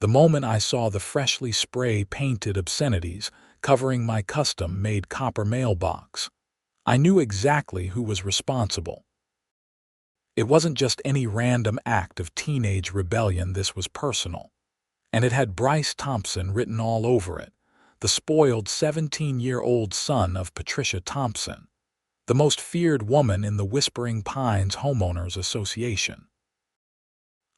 The moment I saw the freshly spray-painted obscenities covering my custom-made copper mailbox, I knew exactly who was responsible. It wasn't just any random act of teenage rebellion, this was personal. And it had Bryce Thompson written all over it, the spoiled 17-year-old son of Patricia Thompson, the most feared woman in the Whispering Pines Homeowners Association.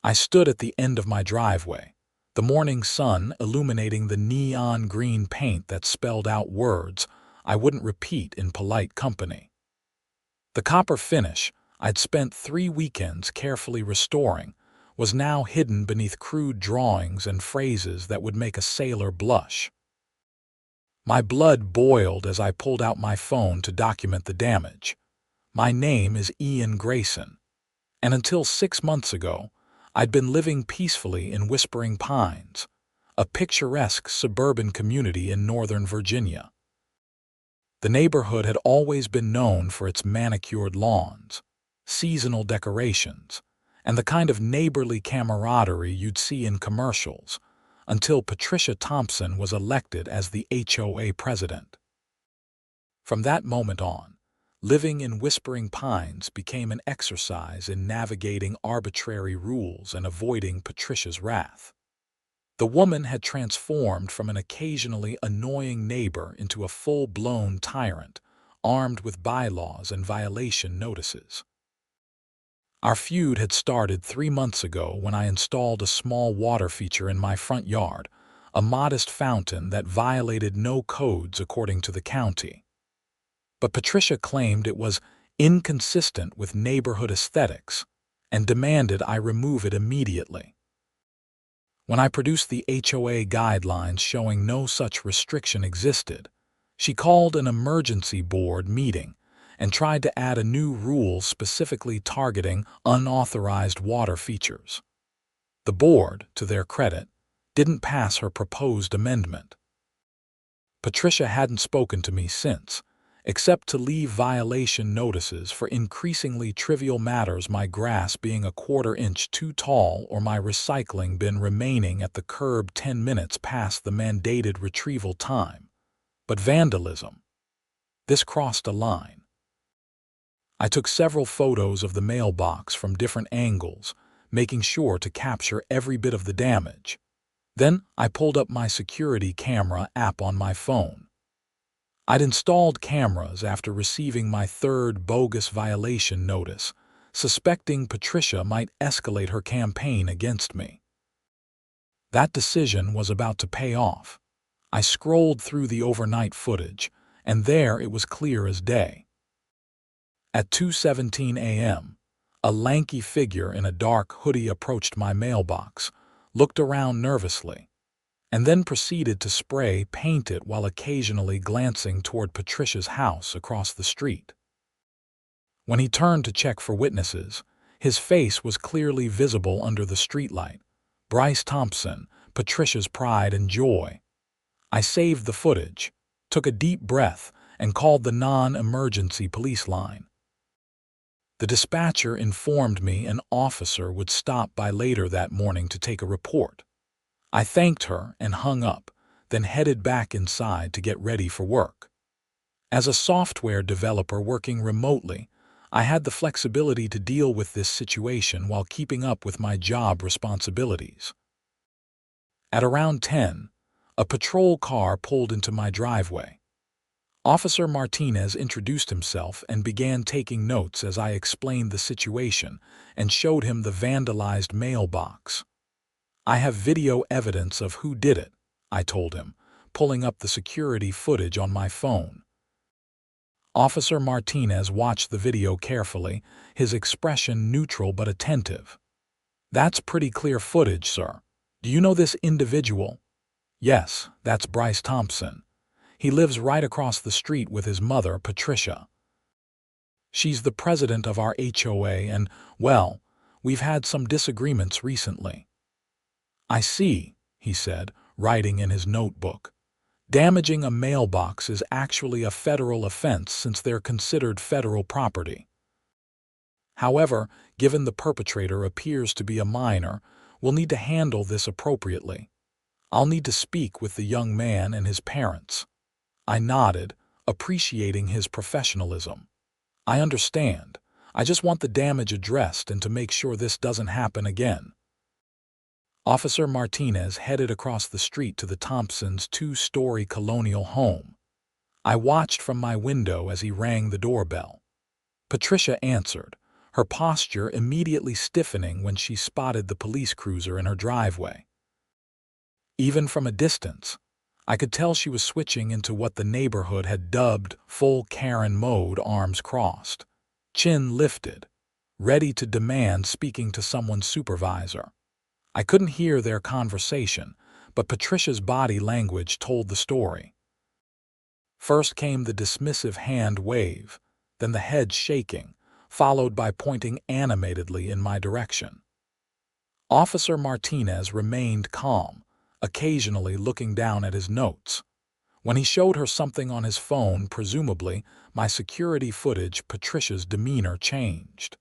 I stood at the end of my driveway, the morning sun illuminating the neon green paint that spelled out words I wouldn't repeat in polite company. The copper finish I'd spent 3 weekends carefully restoring was now hidden beneath crude drawings and phrases that would make a sailor blush. My blood boiled as I pulled out my phone to document the damage. My name is Grayson, and until 6 months ago, I'd been living peacefully in Whispering Pines, a picturesque suburban community in Northern Virginia. The neighborhood had always been known for its manicured lawns, seasonal decorations, and the kind of neighborly camaraderie you'd see in commercials, until Patricia Thompson was elected as the HOA president. From that moment on, living in Whispering Pines became an exercise in navigating arbitrary rules and avoiding Patricia's wrath. The woman had transformed from an occasionally annoying neighbor into a full-blown tyrant, armed with bylaws and violation notices. Our feud had started 3 months ago when I installed a small water feature in my front yard, a modest fountain that violated no codes according to the county. But Patricia claimed it was inconsistent with neighborhood aesthetics and demanded I remove it immediately. When I produced the HOA guidelines showing no such restriction existed, she called an emergency board meeting and tried to add a new rule specifically targeting unauthorized water features. The board, to their credit, didn't pass her proposed amendment. Patricia hadn't spoken to me since, except to leave violation notices for increasingly trivial matters, my grass being a 1/4 inch too tall or my recycling bin remaining at the curb 10 minutes past the mandated retrieval time. But vandalism, this crossed a line. I took several photos of the mailbox from different angles, making sure to capture every bit of the damage. Then I pulled up my security camera app on my phone. I'd installed cameras after receiving my 3rd bogus violation notice, suspecting Patricia might escalate her campaign against me. That decision was about to pay off. I scrolled through the overnight footage, and there it was clear as day. At 2:17 a.m., a lanky figure in a dark hoodie approached my mailbox, looked around nervously, and then proceeded to spray paint it while occasionally glancing toward Patricia's house across the street. When he turned to check for witnesses, his face was clearly visible under the streetlight. Bryce Thompson, Patricia's pride and joy. I saved the footage, took a deep breath, and called the non-emergency police line. The dispatcher informed me an officer would stop by later that morning to take a report. I thanked her and hung up, then headed back inside to get ready for work. As a software developer working remotely, I had the flexibility to deal with this situation while keeping up with my job responsibilities. At around 10, a patrol car pulled into my driveway. Officer Martinez introduced himself and began taking notes as I explained the situation and showed him the vandalized mailbox. I have video evidence of who did it, I told him, pulling up the security footage on my phone. Officer Martinez watched the video carefully, his expression neutral but attentive. "That's pretty clear footage, sir. Do you know this individual?" "Yes, that's Bryce Thompson. He lives right across the street with his mother, Patricia. She's the president of our HOA and, well, we've had some disagreements recently." "I see," he said, writing in his notebook. "Damaging a mailbox is actually a federal offense since they're considered federal property. However, given the perpetrator appears to be a minor, we'll need to handle this appropriately. I'll need to speak with the young man and his parents. I nodded, appreciating his professionalism. I understand. I just want the damage addressed and to make sure this doesn't happen again. Officer Martinez headed across the street to the Thompsons' two-story colonial home. I watched from my window as he rang the doorbell. Patricia answered, her posture immediately stiffening when she spotted the police cruiser in her driveway. Even from a distance, I could tell she was switching into what the neighborhood had dubbed full Karen mode, arms crossed, chin lifted, ready to demand speaking to someone's supervisor. I couldn't hear their conversation, but Patricia's body language told the story. First came the dismissive hand wave, then the head shaking, followed by pointing animatedly in my direction. Officer Martinez remained calm, occasionally looking down at his notes. When he showed her something on his phone, presumably my security footage, Patricia's demeanor changed.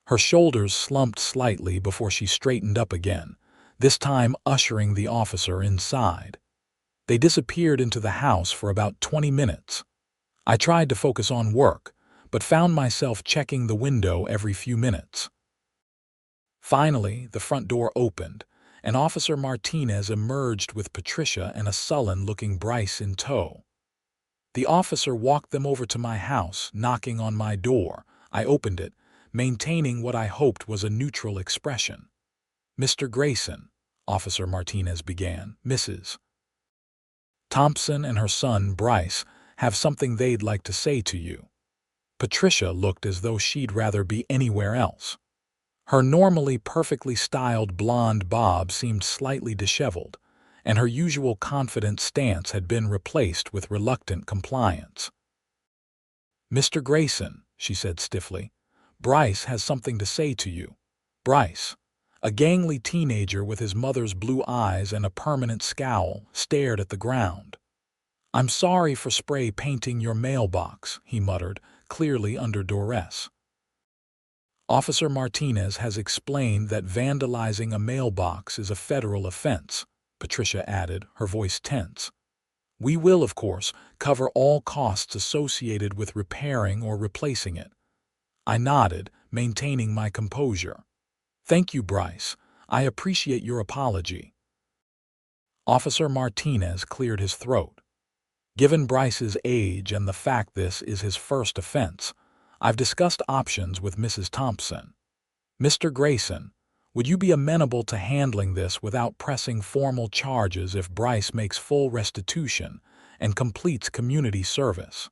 Her shoulders slumped slightly before she straightened up again, this time ushering the officer inside. They disappeared into the house for about 20 minutes. I tried to focus on work, but found myself checking the window every few minutes. Finally, the front door opened, and Officer Martinez emerged with Patricia and a sullen-looking Bryce in tow. The officer walked them over to my house, knocking on my door. I opened it, maintaining what I hoped was a neutral expression. "Mr. Grayson," Officer Martinez began, "Mrs. Thompson and her son, Bryce, have something they'd like to say to you." Patricia looked as though she'd rather be anywhere else. Her normally perfectly styled blonde bob seemed slightly disheveled, and her usual confident stance had been replaced with reluctant compliance. "Mr. Grayson," she said stiffly, "Bryce has something to say to you." Bryce, a gangly teenager with his mother's blue eyes and a permanent scowl, stared at the ground. "I'm sorry for spray painting your mailbox," he muttered, clearly under duress. "Officer Martinez has explained that vandalizing a mailbox is a federal offense," Patricia added, her voice tense. "We will, of course, cover all costs associated with repairing or replacing it." I nodded, maintaining my composure. "Thank you, Bryce. I appreciate your apology." Officer Martinez cleared his throat. "Given Bryce's age and the fact this is his first offense, I've discussed options with Mrs. Thompson. Mr. Grayson, would you be amenable to handling this without pressing formal charges if Bryce makes full restitution and completes community service?"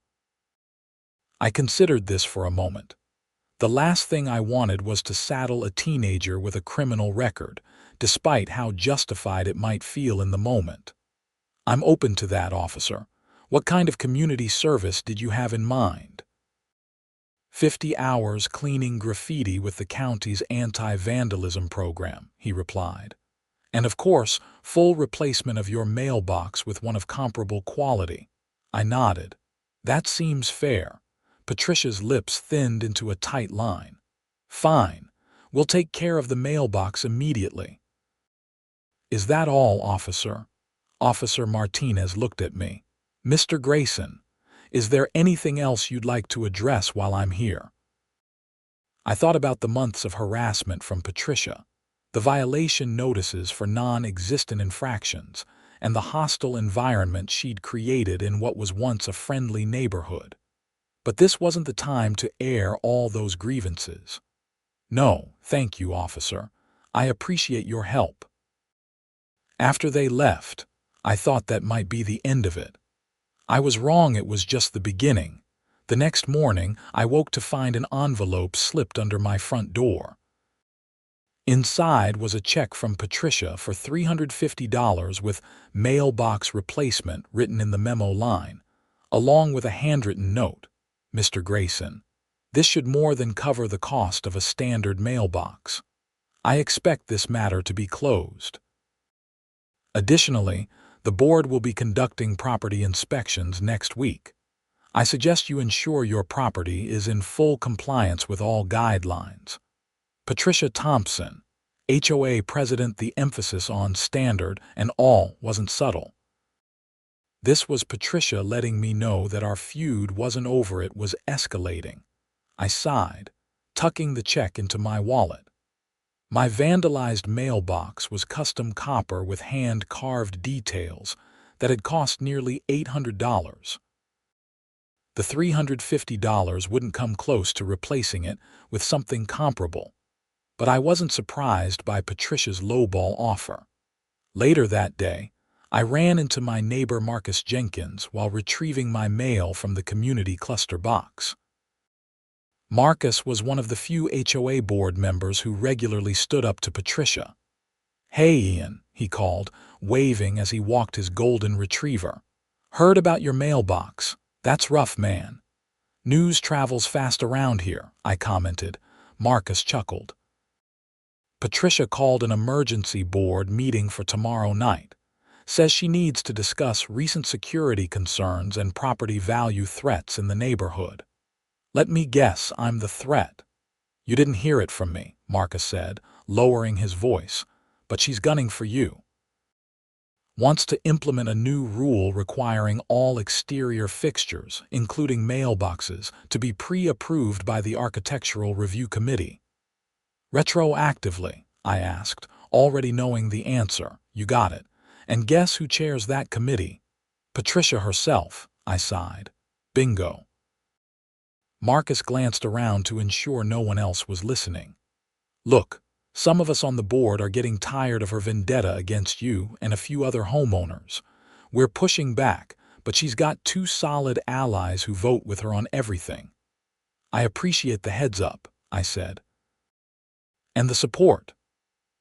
I considered this for a moment. The last thing I wanted was to saddle a teenager with a criminal record, despite how justified it might feel in the moment. "I'm open to that, officer. What kind of community service did you have in mind?" 50 hours cleaning graffiti with the county's anti-vandalism program, he replied. "And of course, full replacement of your mailbox with one of comparable quality." I nodded. "That seems fair." Patricia's lips thinned into a tight line. "Fine. We'll take care of the mailbox immediately." "Is that all, officer?" Officer Martinez looked at me. "Mr. Grayson, is there anything else you'd like to address while I'm here?" I thought about the months of harassment from Patricia, the violation notices for non-existent infractions, and the hostile environment she'd created in what was once a friendly neighborhood. But this wasn't the time to air all those grievances. "No, thank you, officer. I appreciate your help." After they left, I thought that might be the end of it. I was wrong, it was just the beginning. The next morning, I woke to find an envelope slipped under my front door. Inside was a check from Patricia for $350 with mailbox replacement written in the memo line, along with a handwritten note. "Mr. Grayson, this should more than cover the cost of a standard mailbox. I expect this matter to be closed. Additionally, the board will be conducting property inspections next week. I suggest you ensure your property is in full compliance with all guidelines. Patricia Thompson, HOA president, the emphasis on standard and all wasn't subtle. This was Patricia letting me know that our feud wasn't over, it was escalating. I sighed, tucking the check into my wallet. My vandalized mailbox was custom copper with hand-carved details that had cost nearly $800. The $350 wouldn't come close to replacing it with something comparable, but I wasn't surprised by Patricia's lowball offer. Later that day, I ran into my neighbor Marcus Jenkins while retrieving my mail from the community cluster box. Marcus was one of the few HOA board members who regularly stood up to Patricia. "Hey, Ian," he called, waving as he walked his golden retriever. "Heard about your mailbox. That's rough, man." "News travels fast around here," I commented. Marcus chuckled. "Patricia called an emergency board meeting for tomorrow night. Says she needs to discuss recent security concerns and property value threats in the neighborhood." "Let me guess, I'm the threat." "You didn't hear it from me," Marcus said, lowering his voice, "but she's gunning for you. Wants to implement a new rule requiring all exterior fixtures, including mailboxes, to be pre-approved by the Architectural Review Committee." "Retroactively?" I asked, already knowing the answer. "You got it. And guess who chairs that committee?" "Patricia herself," I sighed. "Bingo." Marcus glanced around to ensure no one else was listening. "Look, some of us on the board are getting tired of her vendetta against you and a few other homeowners. We're pushing back, but she's got two solid allies who vote with her on everything." "I appreciate the heads up," I said. "And the support.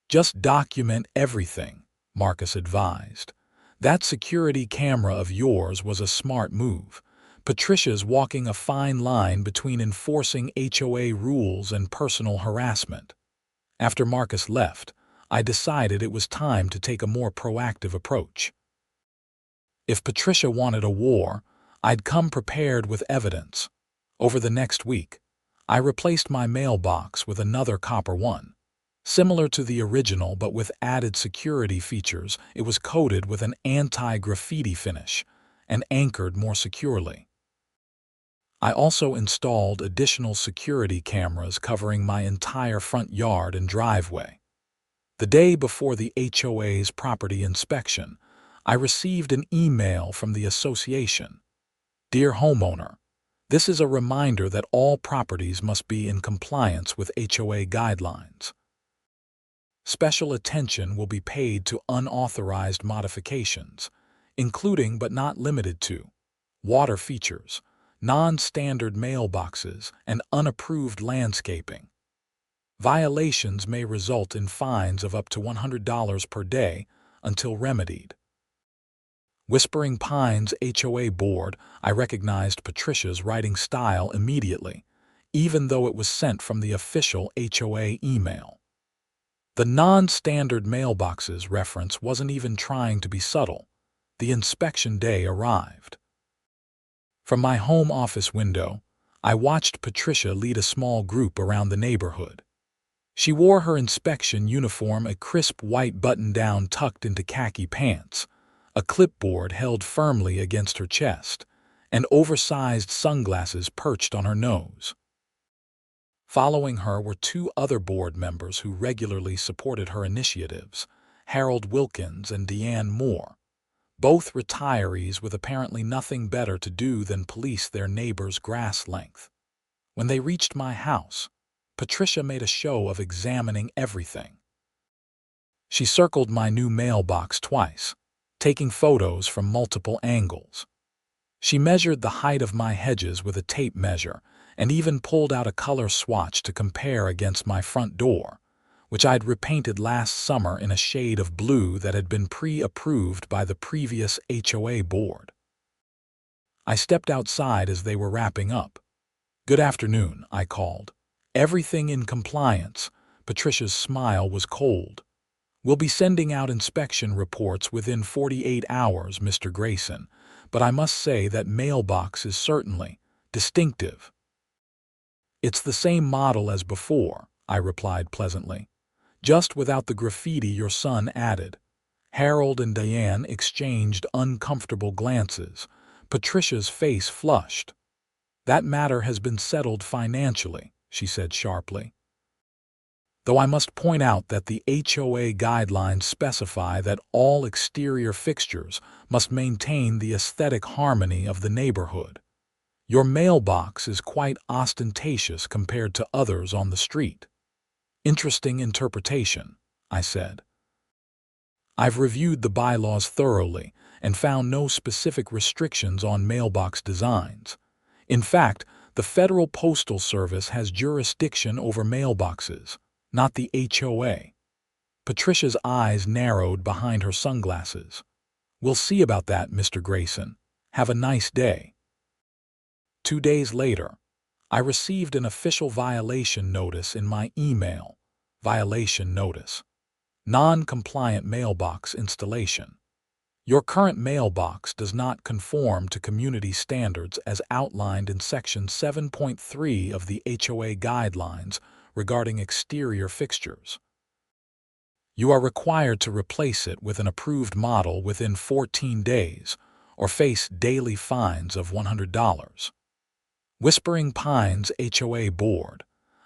Just document everything," Marcus advised. "That security camera of yours was a smart move. Patricia's walking a fine line between enforcing HOA rules and personal harassment." After Marcus left, I decided it was time to take a more proactive approach. If Patricia wanted a war, I'd come prepared with evidence. Over the next week, I replaced my mailbox with another copper one. Similar to the original but with added security features, it was coated with an anti-graffiti finish and anchored more securely. I also installed additional security cameras covering my entire front yard and driveway. The day before the HOA's property inspection, I received an email from the association. "Dear homeowner, this is a reminder that all properties must be in compliance with HOA guidelines. Special attention will be paid to unauthorized modifications, including but not limited to water features, non-standard mailboxes, and unapproved landscaping. Violations may result in fines of up to $100 per day until remedied." Whispering Pines HOA board, I recognized Patricia's writing style immediately, even though it was sent from the official HOA email. The non-standard mailboxes reference wasn't even trying to be subtle. The inspection day arrived. From my home office window, I watched Patricia lead a small group around the neighborhood. She wore her inspection uniform, a crisp white button-down tucked into khaki pants, a clipboard held firmly against her chest, and oversized sunglasses perched on her nose. Following her were two other board members who regularly supported her initiatives, Harold Wilkins and Deanne Moore, both retirees with apparently nothing better to do than police their neighbor's grass length. When they reached my house, Patricia made a show of examining everything. She circled my new mailbox twice, taking photos from multiple angles. She measured the height of my hedges with a tape measure and even pulled out a color swatch to compare against my front door, which I'd repainted last summer in a shade of blue that had been pre-approved by the previous HOA board. I stepped outside as they were wrapping up. "Good afternoon," I called. "Everything in compliance." Patricia's smile was cold. "We'll be sending out inspection reports within 48 hours, Mr. Grayson, but I must say that mailbox is certainly distinctive." "It's the same model as before," I replied pleasantly. just without the graffiti your son added. Harold and Diane exchanged uncomfortable glances. Patricia's face flushed. That matter has been settled financially, she said sharply. Though I must point out that the HOA guidelines specify that all exterior fixtures must maintain the aesthetic harmony of the neighborhood. Your mailbox is quite ostentatious compared to others on the street. Interesting interpretation, I said. I've reviewed the bylaws thoroughly and found no specific restrictions on mailbox designs. In fact, the Federal Postal Service has jurisdiction over mailboxes, not the HOA. Patricia's eyes narrowed behind her sunglasses. We'll see about that, Mr. Grayson. Have a nice day. 2 days later, I received an official violation notice in my email. Violation notice. Non-compliant mailbox installation. Your current mailbox does not conform to community standards as outlined in Section 7.3 of the HOA guidelines regarding exterior fixtures. You are required to replace it with an approved model within 14 days or face daily fines of $100. Whispering Pines HOA Board.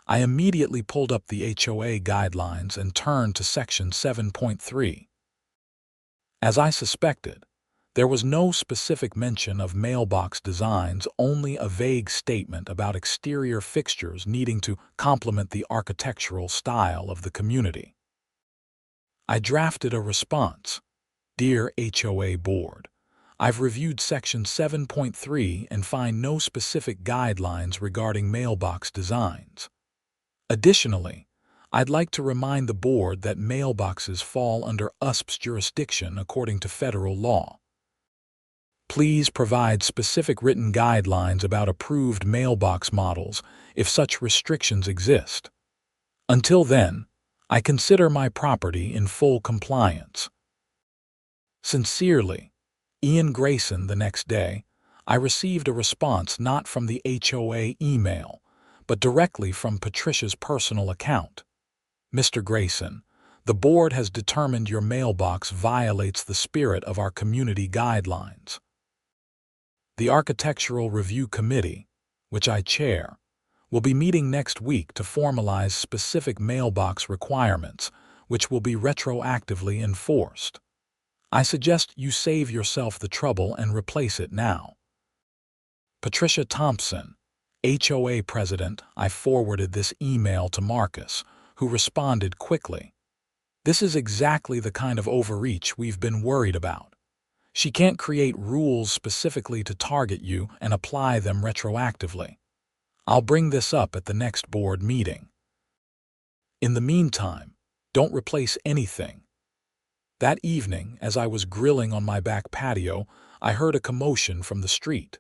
I immediately pulled up the HOA guidelines and turned to Section 7.3. As I suspected, there was no specific mention of mailbox designs, only a vague statement about exterior fixtures needing to complement the architectural style of the community. I drafted a response. Dear HOA Board, I've reviewed Section 7.3 and find no specific guidelines regarding mailbox designs. Additionally, I'd like to remind the board that mailboxes fall under USP's jurisdiction according to federal law. Please provide specific written guidelines about approved mailbox models if such restrictions exist. Until then, I consider my property in full compliance. Sincerely, Ian Grayson. The next day, I received a response not from the HOA email, but directly from Patricia's personal account. Mr. Grayson, the board has determined your mailbox violates the spirit of our community guidelines. The Architectural Review Committee, which I chair, will be meeting next week to formalize specific mailbox requirements, which will be retroactively enforced. I suggest you save yourself the trouble and replace it now. Patricia Thompson, HOA President. I forwarded this email to Marcus, who responded quickly. This is exactly the kind of overreach we've been worried about. She can't create rules specifically to target you and apply them retroactively. I'll bring this up at the next board meeting. In the meantime, don't replace anything. That evening, as I was grilling on my back patio, I heard a commotion from the street.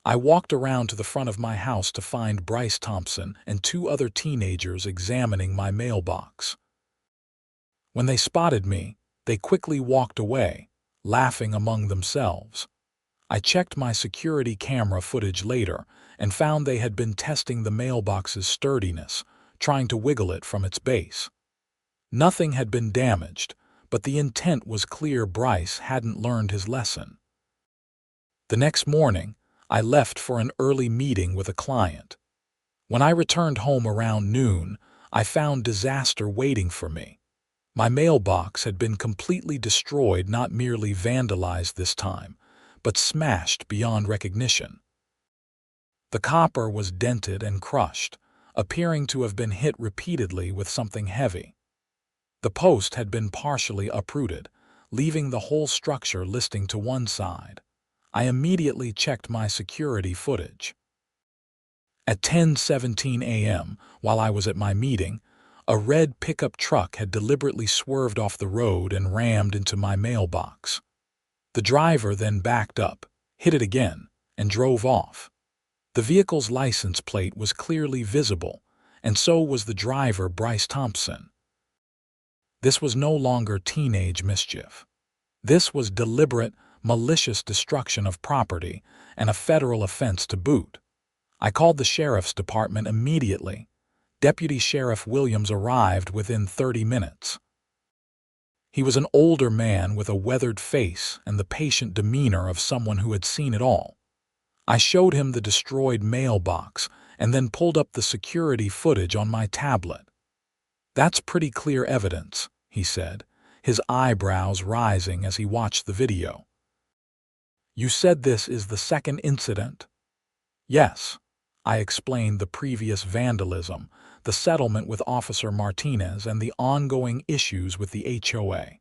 I walked around to the front of my house to find Bryce Thompson and 2 other teenagers examining my mailbox. When they spotted me, they quickly walked away, laughing among themselves. I checked my security camera footage later and found they had been testing the mailbox's sturdiness, trying to wiggle it from its base. Nothing had been damaged, but the intent was clear. Bryce hadn't learned his lesson. The next morning, I left for an early meeting with a client. When I returned home around noon, I found disaster waiting for me. My mailbox had been completely destroyed, not merely vandalized this time, but smashed beyond recognition. The copper was dented and crushed, appearing to have been hit repeatedly with something heavy. The post had been partially uprooted, leaving the whole structure listing to one side. I immediately checked my security footage. At 10:17 a.m., while I was at my meeting, a red pickup truck had deliberately swerved off the road and rammed into my mailbox. The driver then backed up, hit it again, and drove off. The vehicle's license plate was clearly visible, and so was the driver, Bryce Thompson. This was no longer teenage mischief. This was deliberate, malicious destruction of property, and a federal offense to boot. I called the sheriff's department immediately. Deputy Sheriff Williams arrived within 30 minutes. He was an older man with a weathered face and the patient demeanor of someone who had seen it all. I showed him the destroyed mailbox and then pulled up the security footage on my tablet. "That's pretty clear evidence," he said, his eyebrows rising as he watched the video. "You said this is the second incident?" "Yes." I explained the previous vandalism, the settlement with Officer Martinez, and the ongoing issues with the HOA.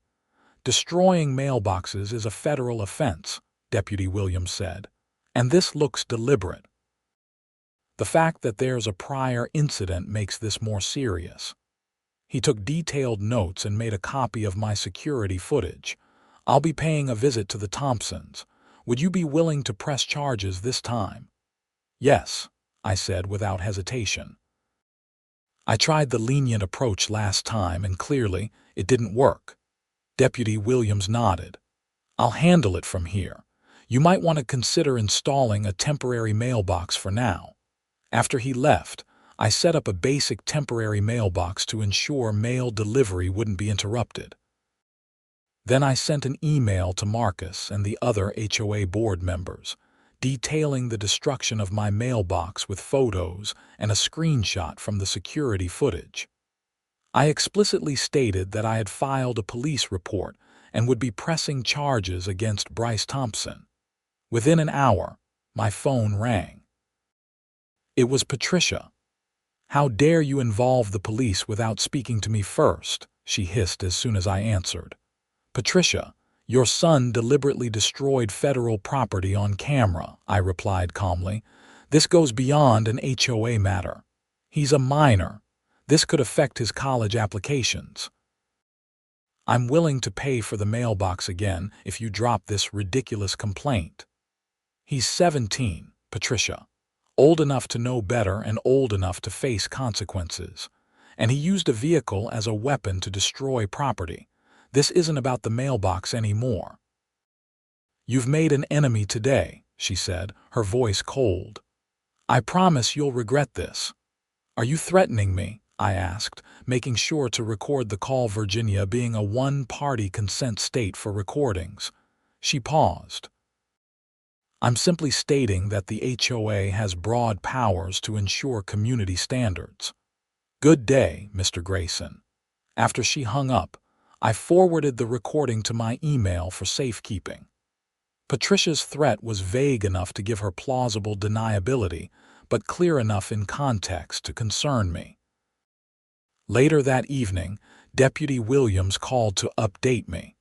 "Destroying mailboxes is a federal offense," Deputy Williams said, "and this looks deliberate. The fact that there's a prior incident makes this more serious." He took detailed notes and made a copy of my security footage. "I'll be paying a visit to the Thompsons. Would you be willing to press charges this time?" "Yes," I said without hesitation. "I tried the lenient approach last time and clearly it didn't work." Deputy Williams nodded. "I'll handle it from here. You might want to consider installing a temporary mailbox for now." After he left, I set up a basic temporary mailbox to ensure mail delivery wouldn't be interrupted. Then I sent an email to Marcus and the other HOA board members, detailing the destruction of my mailbox with photos and a screenshot from the security footage. I explicitly stated that I had filed a police report and would be pressing charges against Bryce Thompson. Within an hour, my phone rang. It was Patricia. "How dare you involve the police without speaking to me first?" she hissed as soon as I answered. "Patricia, your son deliberately destroyed federal property on camera," I replied calmly. "This goes beyond an HOA matter. He's a minor. This could affect his college applications. I'm willing to pay for the mailbox again if you drop this ridiculous complaint." "He's 17, Patricia. Old enough to know better and old enough to face consequences. And he used a vehicle as a weapon to destroy property. This isn't about the mailbox anymore." "You've made an enemy today," she said, her voice cold. "I promise you'll regret this." "Are you threatening me?" I asked, making sure to record the call, Virginia being a one-party consent state for recordings. She paused. "I'm simply stating that the HOA has broad powers to ensure community standards." "Good day, Mr. Grayson." After she hung up, I forwarded the recording to my email for safekeeping. Patricia's threat was vague enough to give her plausible deniability, but clear enough in context to concern me. Later that evening, Deputy Williams called to update me.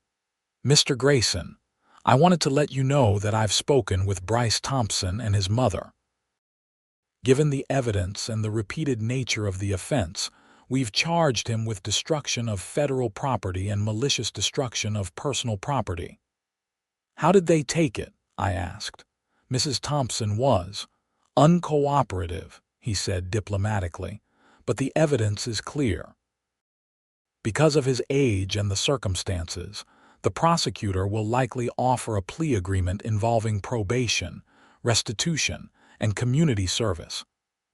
"Mr. Grayson, I wanted to let you know that I've spoken with Bryce Thompson and his mother. Given the evidence and the repeated nature of the offense, we've charged him with destruction of federal property and malicious destruction of personal property." "How did they take it?" I asked. "Mrs. Thompson was uncooperative," he said diplomatically, "but the evidence is clear." Because of his age and the circumstances, the prosecutor will likely offer a plea agreement involving probation, restitution, and community service,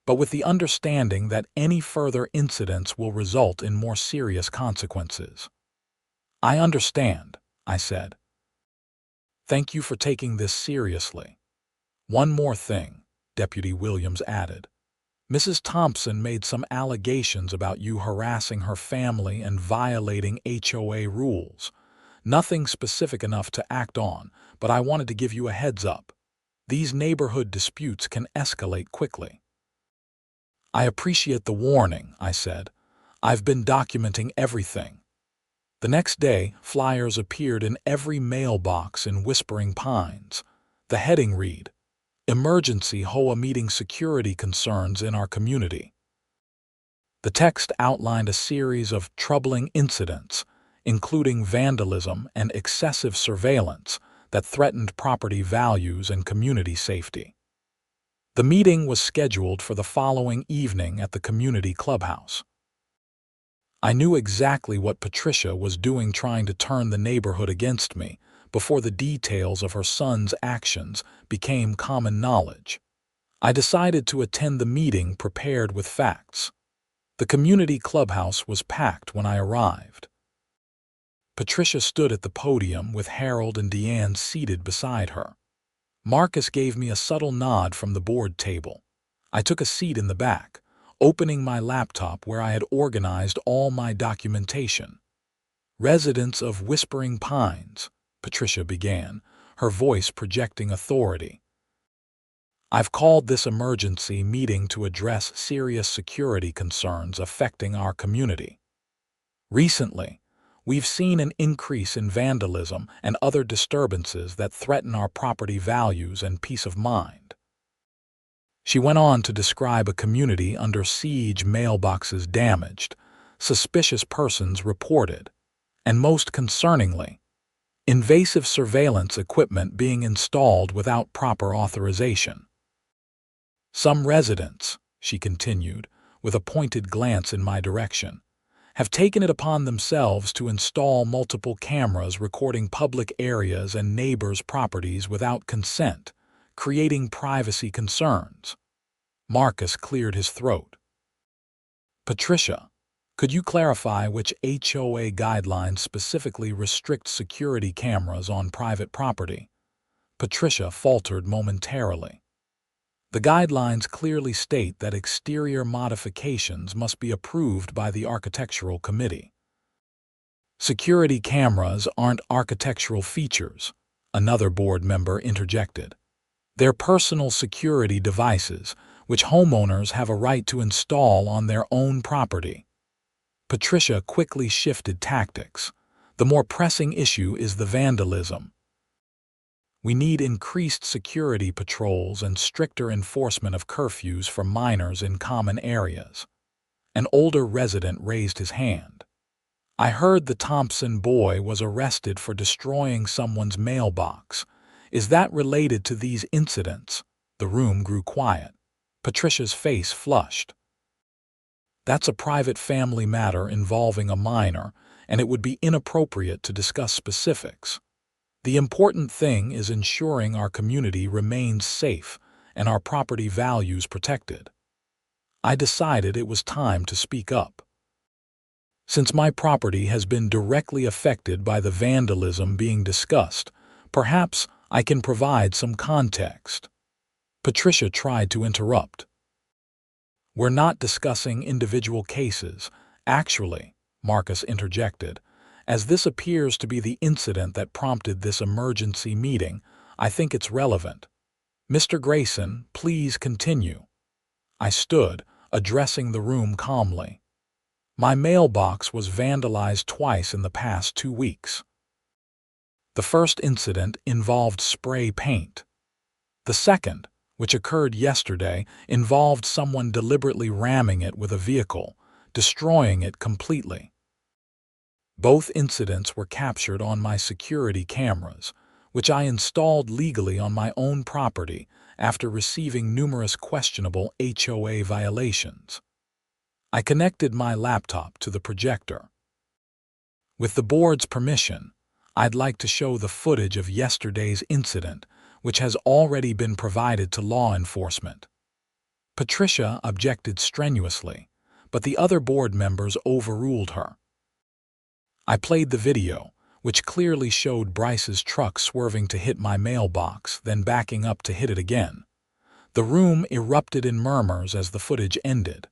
but with the understanding that any further incidents will result in more serious consequences. "I understand," I said. "Thank you for taking this seriously." "One more thing," Deputy Williams added. "Mrs. Thompson made some allegations about you harassing her family and violating HOA rules. Nothing specific enough to act on, but I wanted to give you a heads up. These neighborhood disputes can escalate quickly." "I appreciate the warning," I said. "I've been documenting everything." The next day, flyers appeared in every mailbox in Whispering Pines. The heading read, "Emergency HOA meeting security concerns in our community." The text outlined a series of troubling incidents, including vandalism and excessive surveillance that threatened property values and community safety. The meeting was scheduled for the following evening at the community clubhouse. I knew exactly what Patricia was doing, trying to turn the neighborhood against me before the details of her son's actions became common knowledge. I decided to attend the meeting prepared with facts. The community clubhouse was packed when I arrived. Patricia stood at the podium with Harold and Deanne seated beside her. Marcus gave me a subtle nod from the board table. I took a seat in the back, opening my laptop where I had organized all my documentation. "Residents of Whispering Pines," Patricia began, her voice projecting authority. "I've called this emergency meeting to address serious security concerns affecting our community. Recently, we've seen an increase in vandalism and other disturbances that threaten our property values and peace of mind." She went on to describe a community under siege, mailboxes damaged, suspicious persons reported, and most concerningly, invasive surveillance equipment being installed without proper authorization. "Some residents," she continued, with a pointed glance in my direction, "have taken it upon themselves to install multiple cameras recording public areas and neighbors' properties without consent, creating privacy concerns." Marcus cleared his throat. "Patricia, could you clarify which HOA guidelines specifically restrict security cameras on private property?" Patricia faltered momentarily. "The guidelines clearly state that exterior modifications must be approved by the architectural committee." "Security cameras aren't architectural features," another board member interjected. "They're personal security devices, which homeowners have a right to install on their own property." Patricia quickly shifted tactics. "The more pressing issue is the vandalism. We need increased security patrols and stricter enforcement of curfews for minors in common areas." An older resident raised his hand. "I heard the Thompson boy was arrested for destroying someone's mailbox. Is that related to these incidents?" The room grew quiet. Patricia's face flushed. "That's a private family matter involving a minor, and it would be inappropriate to discuss specifics. The important thing is ensuring our community remains safe and our property values protected." I decided it was time to speak up. "Since my property has been directly affected by the vandalism being discussed, perhaps I can provide some context." Patricia tried to interrupt. "We're not discussing individual cases, actually," Marcus interjected. "As this appears to be the incident that prompted this emergency meeting, I think it's relevant. Mr. Grayson, please continue." I stood, addressing the room calmly. "My mailbox was vandalized twice in the past 2 weeks. The first incident involved spray paint. The second, which occurred yesterday, involved someone deliberately ramming it with a vehicle, destroying it completely. Both incidents were captured on my security cameras, which I installed legally on my own property after receiving numerous questionable HOA violations." I connected my laptop to the projector. "With the board's permission, I'd like to show the footage of yesterday's incident, which has already been provided to law enforcement." Patricia objected strenuously, but the other board members overruled her. I played the video, which clearly showed Bryce's truck swerving to hit my mailbox, then backing up to hit it again. The room erupted in murmurs as the footage ended.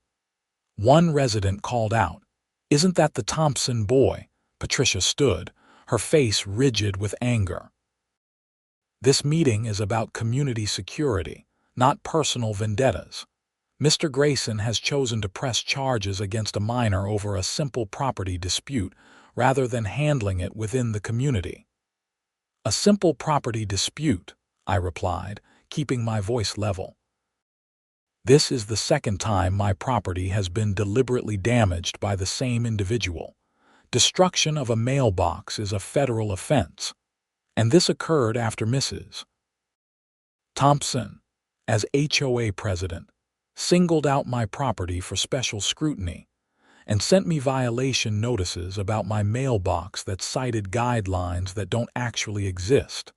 One resident called out, "Isn't that the Thompson boy?" Patricia stood, her face rigid with anger. "This meeting is about community security, not personal vendettas. Mr. Grayson has chosen to press charges against a minor over a simple property dispute rather than handling it within the community." "A simple property dispute," I replied, keeping my voice level. "This is the second time my property has been deliberately damaged by the same individual. Destruction of a mailbox is a federal offense, and this occurred after Mrs. Thompson, as HOA president, singled out my property for special scrutiny and sent me violation notices about my mailbox that cited guidelines that don't actually exist."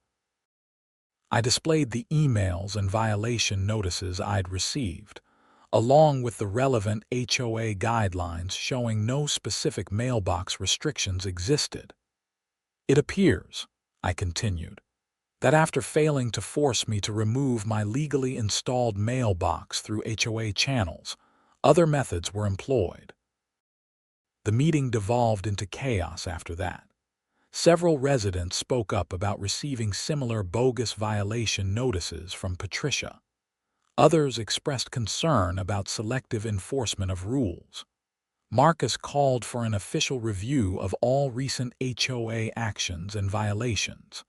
I displayed the emails and violation notices I'd received, along with the relevant HOA guidelines showing no specific mailbox restrictions existed. It appears, I continued, that after failing to force me to remove my legally installed mailbox through HOA channels, other methods were employed. The meeting devolved into chaos after that. Several residents spoke up about receiving similar bogus violation notices from Patricia. Others expressed concern about selective enforcement of rules. Marcus called for an official review of all recent HOA actions and violations.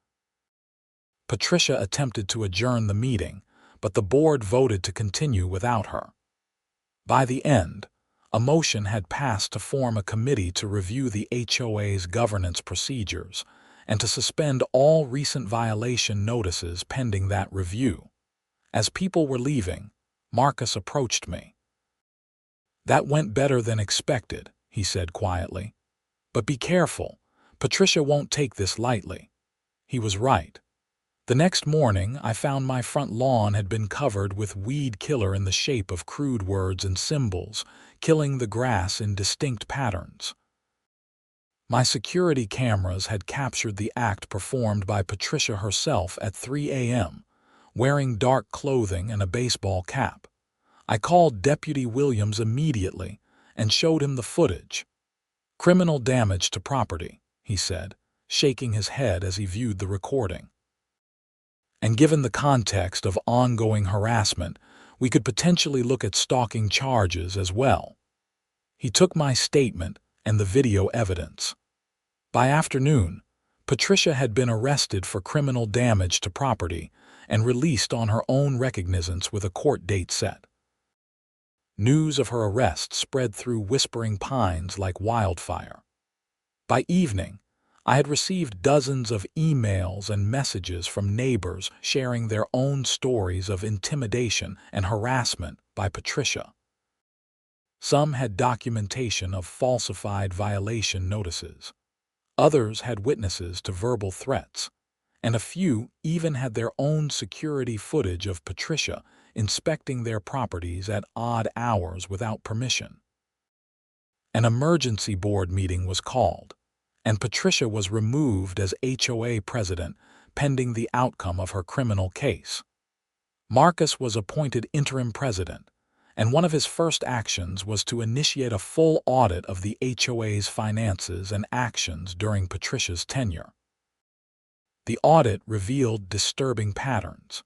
Patricia attempted to adjourn the meeting, but the board voted to continue without her. By the end, a motion had passed to form a committee to review the HOA's governance procedures and to suspend all recent violation notices pending that review. As people were leaving, Marcus approached me. "That went better than expected," he said quietly. "But be careful, Patricia won't take this lightly." He was right. The next morning, I found my front lawn had been covered with weed killer in the shape of crude words and symbols, killing the grass in distinct patterns. My security cameras had captured the act performed by Patricia herself at 3 a.m., wearing dark clothing and a baseball cap. I called Deputy Williams immediately and showed him the footage. "Criminal damage to property," he said, shaking his head as he viewed the recording. "And given the context of ongoing harassment, we could potentially look at stalking charges as well." He took my statement and the video evidence. By afternoon, Patricia had been arrested for criminal damage to property and released on her own recognizance with a court date set. News of her arrest spread through Whispering Pines like wildfire. By evening, I had received dozens of emails and messages from neighbors sharing their own stories of intimidation and harassment by Patricia. Some had documentation of falsified violation notices. Others had witnesses to verbal threats, and a few even had their own security footage of Patricia inspecting their properties at odd hours without permission. An emergency board meeting was called, and Patricia was removed as HOA president pending the outcome of her criminal case. Marcus was appointed interim president, and one of his first actions was to initiate a full audit of the HOA's finances and actions during Patricia's tenure. The audit revealed disturbing patterns.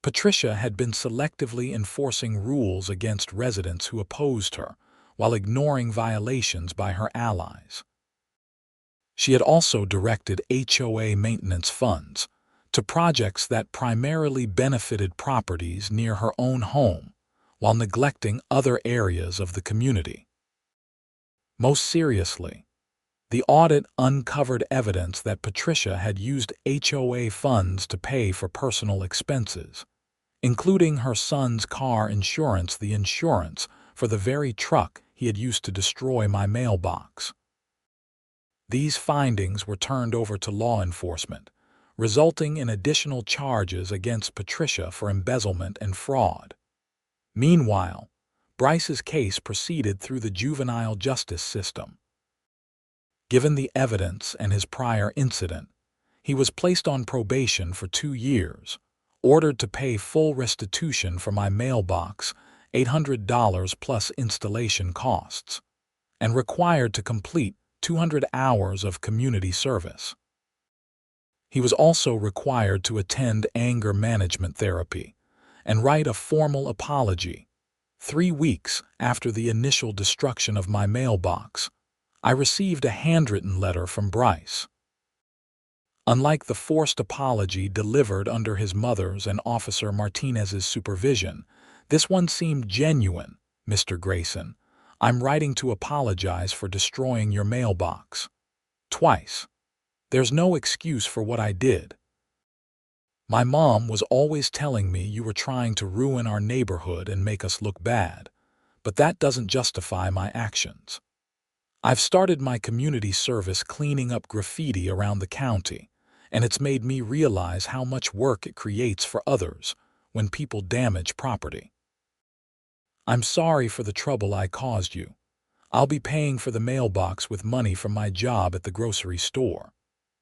Patricia had been selectively enforcing rules against residents who opposed her, while ignoring violations by her allies. She had also directed HOA maintenance funds to projects that primarily benefited properties near her own home, while neglecting other areas of the community. Most seriously, the audit uncovered evidence that Patricia had used HOA funds to pay for personal expenses, including her son's car insurance, the insurance for the very truck he had used to destroy my mailbox. These findings were turned over to law enforcement, resulting in additional charges against Patricia for embezzlement and fraud. Meanwhile, Bryce's case proceeded through the juvenile justice system. Given the evidence and his prior incident, he was placed on probation for 2 years, ordered to pay full restitution for my mailbox, $800 plus installation costs, and required to complete 200 hours of community service. He was also required to attend anger management therapy and write a formal apology. 3 weeks after the initial destruction of my mailbox, I received a handwritten letter from Bryce. Unlike the forced apology delivered under his mother's and Officer Martinez's supervision, this one seemed genuine. "Mr. Grayson, I'm writing to apologize for destroying your mailbox. Twice. There's no excuse for what I did. My mom was always telling me you were trying to ruin our neighborhood and make us look bad, but that doesn't justify my actions. I've started my community service cleaning up graffiti around the county, and it's made me realize how much work it creates for others when people damage property. I'm sorry for the trouble I caused you. I'll be paying for the mailbox with money from my job at the grocery store.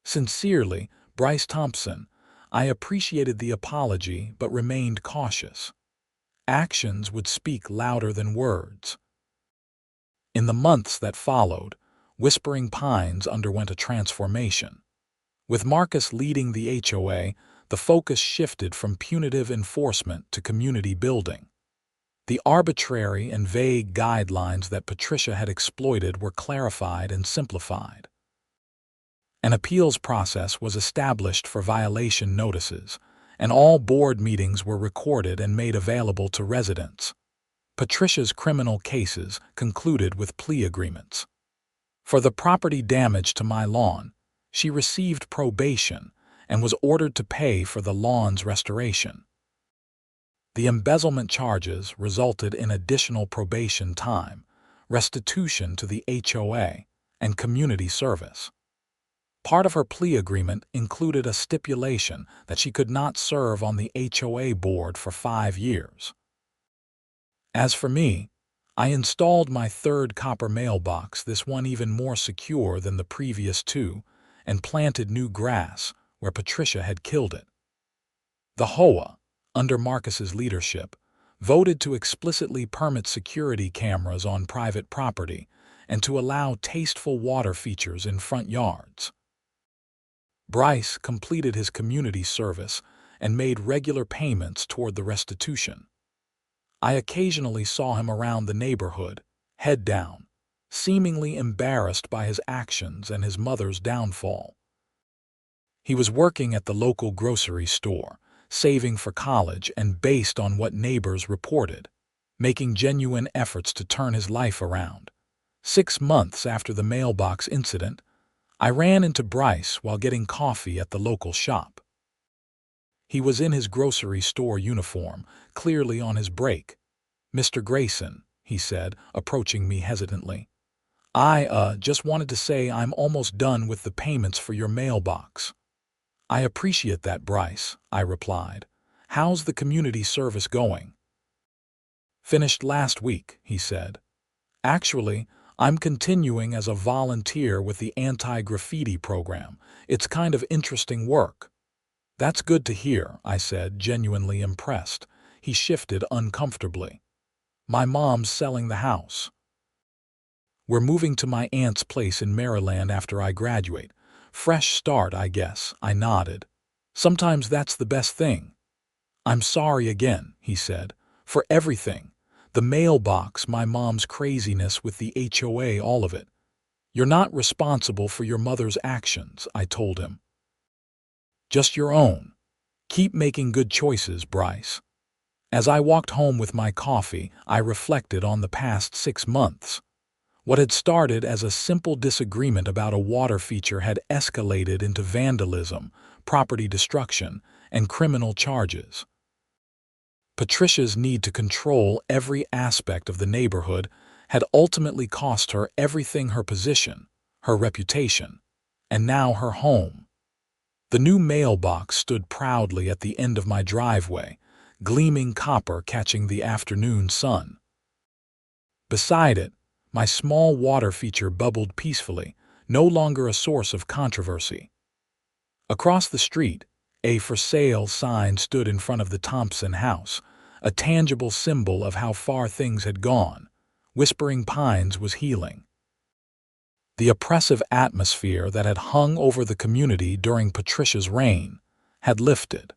Sincerely, Bryce Thompson. I appreciated the apology but remained cautious. Actions would speak louder than words. In the months that followed, Whispering Pines underwent a transformation. With Marcus leading the HOA, the focus shifted from punitive enforcement to community building. The arbitrary and vague guidelines that Patricia had exploited were clarified and simplified. An appeals process was established for violation notices, and all board meetings were recorded and made available to residents. Patricia's criminal cases concluded with plea agreements. For the property damage to my lawn, she received probation and was ordered to pay for the lawn's restoration. The embezzlement charges resulted in additional probation time, restitution to the HOA, and community service. Part of her plea agreement included a stipulation that she could not serve on the HOA board for 5 years. As for me, I installed my third copper mailbox, this one even more secure than the previous 2, and planted new grass where Patricia had killed it. The HOA, under Marcus's leadership, voted to explicitly permit security cameras on private property and to allow tasteful water features in front yards. Bryce completed his community service and made regular payments toward the restitution. I occasionally saw him around the neighborhood, head down, seemingly embarrassed by his actions and his mother's downfall. He was working at the local grocery store, saving for college and based on what neighbors reported, making genuine efforts to turn his life around. 6 months after the mailbox incident, I ran into Bryce while getting coffee at the local shop. He was in his grocery store uniform, clearly on his break. "Mr. Grayson," he said, approaching me hesitantly. "I just wanted to say I'm almost done with the payments for your mailbox." "I appreciate that, Bryce," I replied. "How's the community service going?" "Finished last week," he said. "Actually, I'm continuing as a volunteer with the anti-graffiti program. It's kind of interesting work." "That's good to hear," I said, genuinely impressed. He shifted uncomfortably. "My mom's selling the house. We're moving to my aunt's place in Maryland after I graduate. Fresh start, I guess," I nodded. "Sometimes that's the best thing." "I'm sorry again," he said, "for everything. The mailbox, my mom's craziness with the HOA, all of it. You're not responsible for your mother's actions," I told him. "Just your own. Keep making good choices, Bryce." As I walked home with my coffee, I reflected on the past 6 months. What had started as a simple disagreement about a water feature had escalated into vandalism, property destruction, and criminal charges. Patricia's need to control every aspect of the neighborhood had ultimately cost her everything: her position, her reputation, and now her home. The new mailbox stood proudly at the end of my driveway, gleaming copper catching the afternoon sun. Beside it, my small water feature bubbled peacefully, no longer a source of controversy. Across the street, a "for sale" sign stood in front of the Thompson house, a tangible symbol of how far things had gone. Whispering Pines was healing. The oppressive atmosphere that had hung over the community during Patricia's reign had lifted.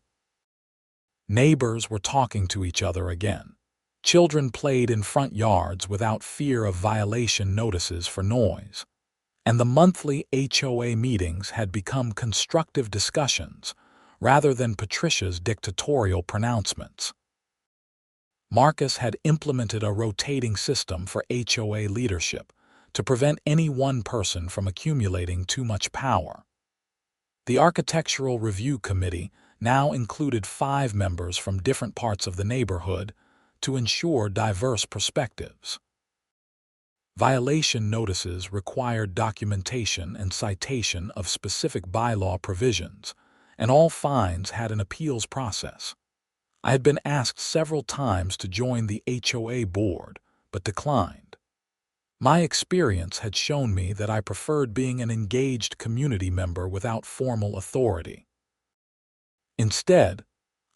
Neighbors were talking to each other again. Children played in front yards without fear of violation notices for noise. And the monthly HOA meetings had become constructive discussions rather than Patricia's dictatorial pronouncements. Marcus had implemented a rotating system for HOA leadership to prevent any one person from accumulating too much power. The Architectural Review Committee now included 5 members from different parts of the neighborhood to ensure diverse perspectives. Violation notices required documentation and citation of specific bylaw provisions, and all fines had an appeals process. I had been asked several times to join the HOA board, but declined. My experience had shown me that I preferred being an engaged community member without formal authority. Instead,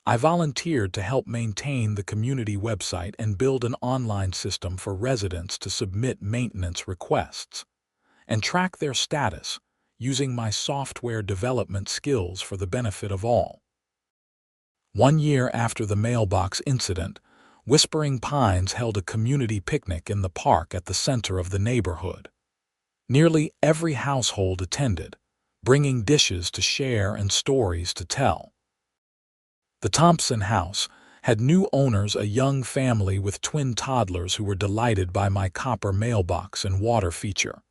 I volunteered to help maintain the community website and build an online system for residents to submit maintenance requests and track their status using my software development skills for the benefit of all. 1 year after the mailbox incident, Whispering Pines held a community picnic in the park at the center of the neighborhood. Nearly every household attended, bringing dishes to share and stories to tell. The Thompson house had new owners, a young family with twin toddlers who were delighted by my copper mailbox and water feature,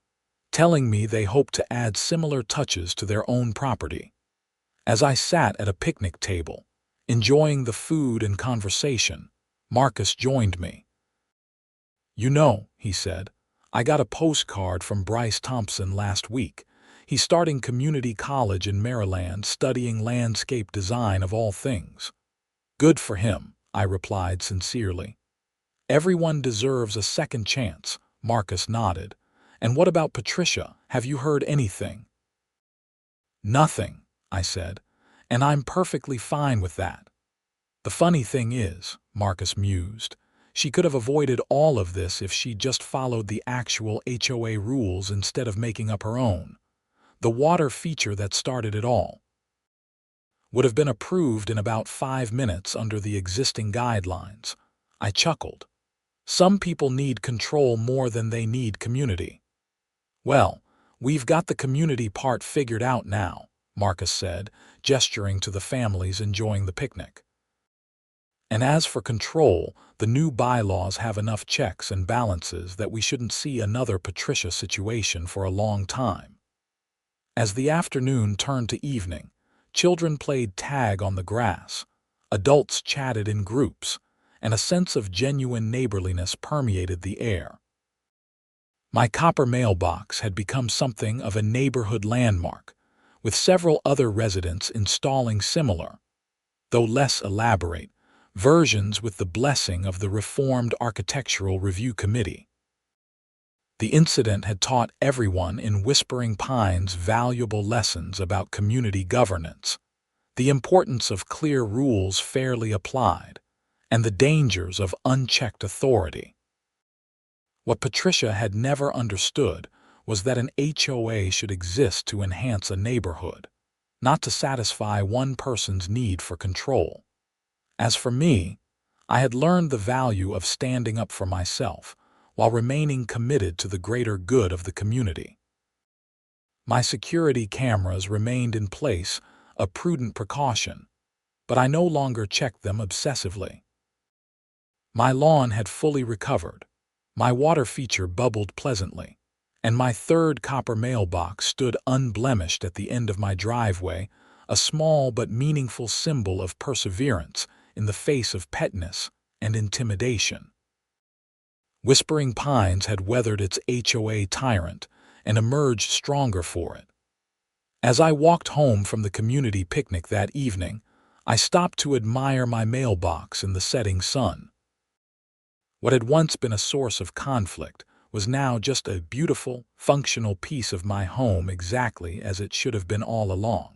telling me they hoped to add similar touches to their own property. As I sat at a picnic table, enjoying the food and conversation, Marcus joined me. "You know," he said, "I got a postcard from Bryce Thompson last week. He's starting community college in Maryland, studying landscape design of all things." "Good for him," I replied sincerely. "Everyone deserves a second chance," Marcus nodded. "And what about Patricia? Have you heard anything?" "Nothing," I said, "and I'm perfectly fine with that." "The funny thing is," Marcus mused, "she could have avoided all of this if she just followed the actual HOA rules instead of making up her own. The water feature that started it all would have been approved in about 5 minutes under the existing guidelines." I chuckled. "Some people need control more than they need community." "Well, we've got the community part figured out now," Marcus said, gesturing to the families enjoying the picnic. "And as for control, the new bylaws have enough checks and balances that we shouldn't see another Patricia situation for a long time." As the afternoon turned to evening, children played tag on the grass, adults chatted in groups, and a sense of genuine neighborliness permeated the air. My copper mailbox had become something of a neighborhood landmark, with several other residents installing similar, though less elaborate, versions with the blessing of the Reformed Architectural Review Committee. The incident had taught everyone in Whispering Pines valuable lessons about community governance, the importance of clear rules fairly applied, and the dangers of unchecked authority. What Patricia had never understood was that an HOA should exist to enhance a neighborhood, not to satisfy one person's need for control. As for me, I had learned the value of standing up for myself while remaining committed to the greater good of the community. My security cameras remained in place, a prudent precaution, but I no longer checked them obsessively. My lawn had fully recovered, my water feature bubbled pleasantly, and my third copper mailbox stood unblemished at the end of my driveway, a small but meaningful symbol of perseverance in the face of pettiness and intimidation. Whispering Pines had weathered its HOA tyrant and emerged stronger for it. As I walked home from the community picnic that evening, I stopped to admire my mailbox in the setting sun. What had once been a source of conflict was now just a beautiful, functional piece of my home, exactly as it should have been all along.